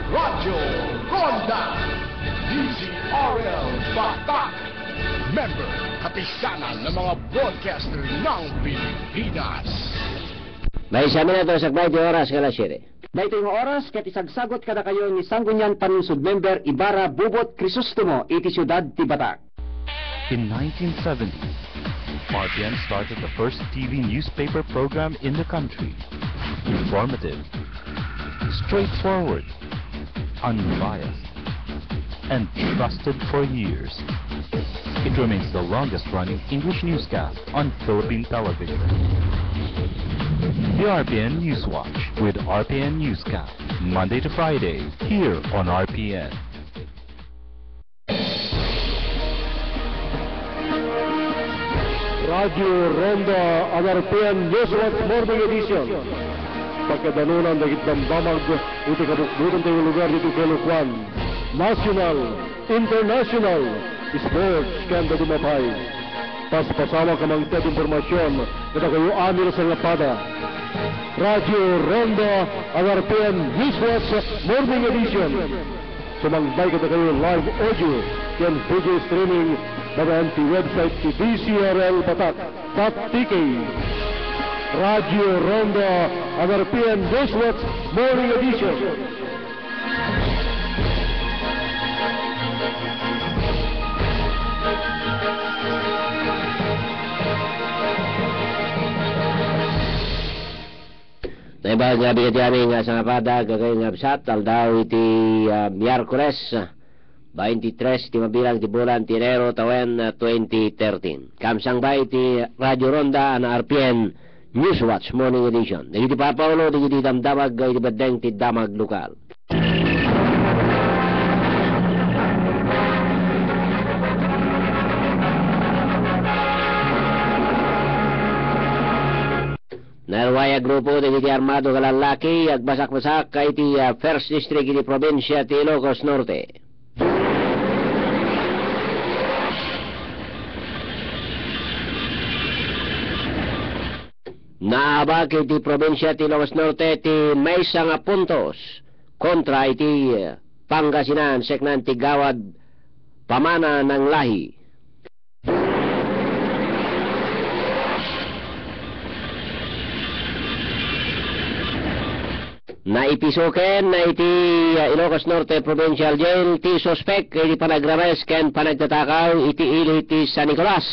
Radyo Ronda DZRL Batak. Member kapisanan ng mga broadcaster ng Pilipinas. May isa minuto sa 20 oras kalas 7. Dahito yung oras, ket isagsagot kada kayo ni Sanggunyan Panunsod Member Ibarra Bubot Crisostomo, iti siyudad ti Batak. In 1970, RPN started the first TV newspaper program in the country. Informative, straightforward, unbiased, and trusted for years. It remains the longest-running English newscast on Philippine television. The RPN Newswatch with RPN Newscast, Monday to Friday, here on RPN. Radio Ronda ang RPN Newswatch Morning Edition. Pagkadanunan na itdamdamag iti kabukbukan tayo lugar dito kay Lucwan. National, international, sports kanda dumapay. Tas pasama ka mang tiyad informasyon na kayo amir sa lapada. Radio Ronda ang RPN Newswatch Morning Edition. Sumangbay ka kayo live audio yan video streaming bagaan ti website ti DCRLbatak.tk. Radio Ronda ang RPN Newswatch Morning Edition. Naibag nga bigat yamin nga sa napada gagay nga bisat aldaw iti Miyerkules 23 ti mabilang ti bulan ti Enero tawen 2013. Kamsang ba iti Radio Ronda ang RPN Newswatch Morning Edition. Dagiti papaulo dagiti damdamag iti badeng ti damag lokal. Narwaya grupo dagiti armado kalalaki agbasak-basak kay iti First District iti probinsya ti Ilocos Norte. Naabag iti probinsya ti Ilocos Norte ti may nga puntos kontra iti Pangasinan seknan ti Gawad pamana ng lahi. Naipisuken na iti Ilocos Norte Provincial Jail ti suspect iti panagrames ken panagtatakaw iti ili ti San Nicolas.